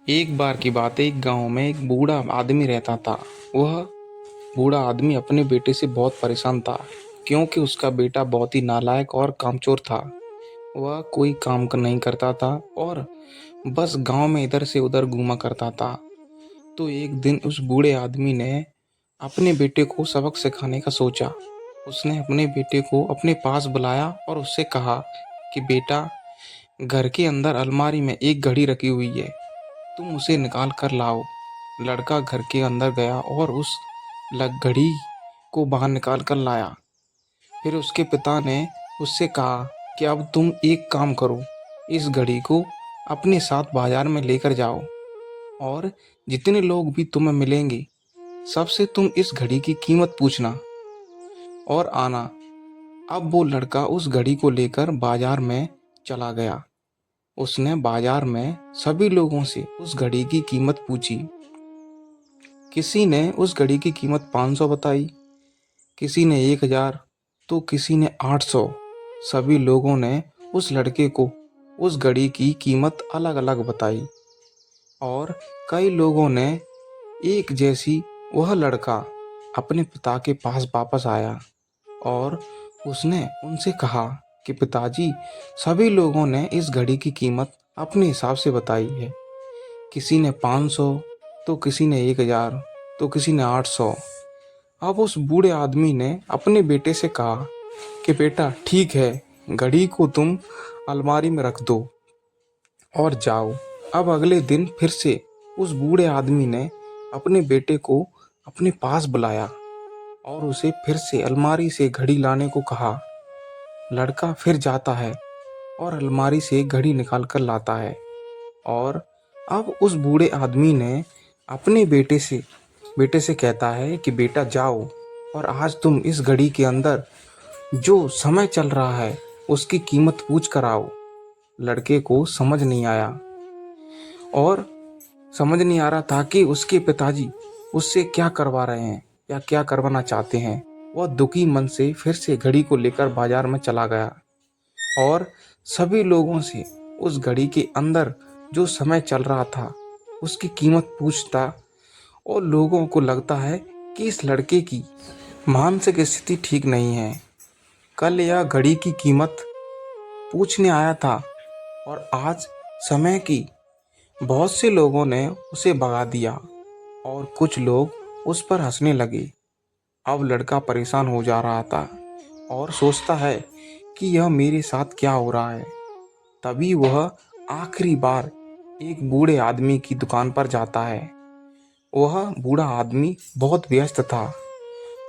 एक बार की बात है, एक गांव में एक बूढ़ा आदमी रहता था। वह बूढ़ा आदमी अपने बेटे से बहुत परेशान था, क्योंकि उसका बेटा बहुत ही नालायक और कामचोर था। वह कोई काम नहीं करता था और बस गांव में इधर से उधर घूमा करता था। तो एक दिन उस बूढ़े आदमी ने अपने बेटे को सबक सिखाने का सोचा। उसने अपने बेटे को अपने पास बुलाया और उससे कहा कि बेटा, घर के अंदर अलमारी में एक घड़ी रखी हुई है, तुम उसे निकाल कर लाओ। लड़का घर के अंदर गया और उस घड़ी को बाहर निकाल कर लाया। फिर उसके पिता ने उससे कहा कि अब तुम एक काम करो, इस घड़ी को अपने साथ बाजार में लेकर जाओ और जितने लोग भी तुम्हें मिलेंगे सबसे तुम इस घड़ी की कीमत पूछना और आना। अब वो लड़का उस घड़ी को लेकर बाजार में चला गया। उसने बाजार में सभी लोगों से उस घड़ी की कीमत पूछी। किसी ने उस घड़ी की कीमत 500 बताई, किसी ने 1000, तो किसी ने 800। सभी लोगों ने उस लड़के को उस घड़ी की कीमत अलग अलग बताई और कई लोगों ने एक जैसी। वह लड़का अपने पिता के पास वापस आया और उसने उनसे कहा कि पिताजी, सभी लोगों ने इस घड़ी की कीमत अपने हिसाब से बताई है। किसी ने 500, तो किसी ने 1000, तो किसी ने 800। अब उस बूढ़े आदमी ने अपने बेटे से कहा कि बेटा ठीक है, घड़ी को तुम अलमारी में रख दो और जाओ। अब अगले दिन फिर से उस बूढ़े आदमी ने अपने बेटे को अपने पास बुलाया और उसे फिर से अलमारी से घड़ी लाने को कहा। लड़का फिर जाता है और अलमारी से घड़ी निकाल कर लाता है और अब उस बूढ़े आदमी ने अपने बेटे से कहता है कि बेटा जाओ और आज तुम इस घड़ी के अंदर जो समय चल रहा है उसकी कीमत पूछ कर आओ। लड़के को समझ नहीं आ रहा था कि उसके पिताजी उससे क्या करवा रहे हैं या क्या करवाना चाहते हैं। वह दुखी मन से फिर से घड़ी को लेकर बाजार में चला गया और सभी लोगों से उस घड़ी के अंदर जो समय चल रहा था उसकी कीमत पूछता। और लोगों को लगता है कि इस लड़के की मानसिक स्थिति ठीक नहीं है। कल यह घड़ी की कीमत पूछने आया था और आज समय की बहुत से लोगों ने उसे भगा दिया और कुछ लोग उस पर हंसने लगे। अब लड़का परेशान हो जा रहा था और सोचता है कि यह मेरे साथ क्या हो रहा है। तभी वह आखिरी बार एक बूढ़े आदमी की दुकान पर जाता है। वह बूढ़ा आदमी बहुत व्यस्त था।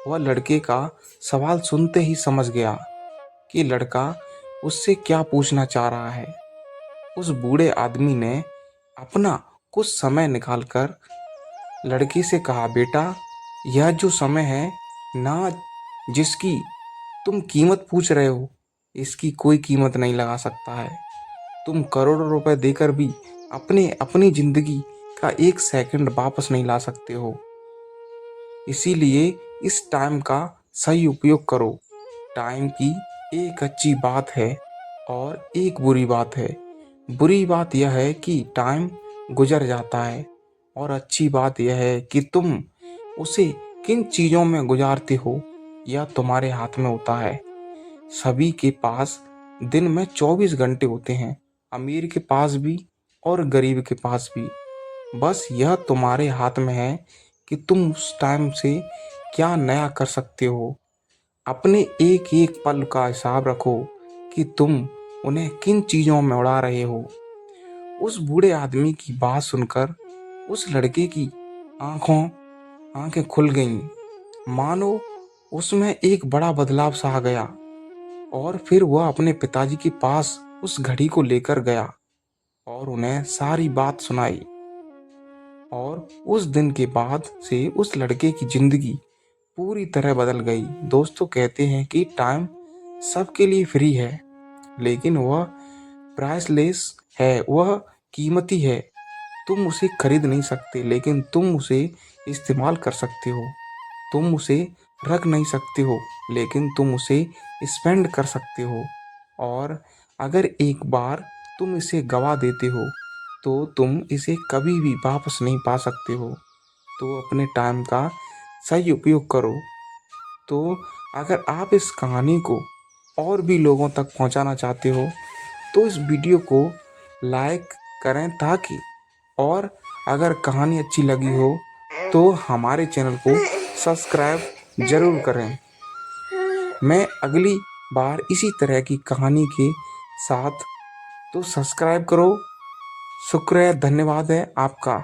वह लड़के का सवाल सुनते ही समझ गया कि लड़का उससे क्या पूछना चाह रहा है। उस बूढ़े आदमी ने अपना कुछ समय निकालकर लड़के से कहा, बेटा, यह जो समय है ना, जिसकी तुम कीमत पूछ रहे हो, इसकी कोई कीमत नहीं लगा सकता है। तुम करोड़ों रुपए देकर भी अपनी जिंदगी का एक सेकंड वापस नहीं ला सकते हो। इसीलिए इस टाइम का सही उपयोग करो। टाइम की एक अच्छी बात है और एक बुरी बात है। बुरी बात यह है कि टाइम गुजर जाता है और अच्छी बात यह है कि तुम उसे किन चीज़ों में गुजारते हो यह तुम्हारे हाथ में होता है। सभी के पास दिन में 24 घंटे होते हैं, अमीर के पास भी और गरीब के पास भी। बस यह तुम्हारे हाथ में है कि तुम उस टाइम से क्या नया कर सकते हो। अपने एक एक पल का हिसाब रखो कि तुम उन्हें किन चीज़ों में उड़ा रहे हो। उस बूढ़े आदमी की बात सुनकर उस लड़के की आंखें खुल गईं। मानो उसमें एक बड़ा बदलाव सा आ गया और फिर वह अपने पिताजी के पास उस घड़ी को लेकर गया और उन्हें सारी बात सुनाई। और उस दिन के बाद से उस लड़के की जिंदगी पूरी तरह बदल गई। दोस्तों कहते हैं कि टाइम सबके लिए फ्री है, लेकिन वह प्राइसलेस है, वह कीमती है। तुम उसे खरीद नहीं सकते, लेकिन तुम उसे इस्तेमाल कर सकते हो। तुम उसे रख नहीं सकते हो, लेकिन तुम उसे स्पेंड कर सकते हो। और अगर एक बार तुम इसे गवा देते हो तो तुम इसे कभी भी वापस नहीं पा सकते हो। तो अपने टाइम का सही उपयोग करो। तो अगर आप इस कहानी को और भी लोगों तक पहुंचाना चाहते हो तो इस वीडियो को लाइक करें, ताकि और अगर कहानी अच्छी लगी हो तो हमारे चैनल को सब्सक्राइब ज़रूर करें। मैं अगली बार इसी तरह की कहानी के साथ, तो सब्सक्राइब करो। शुक्रिया, धन्यवाद है आपका।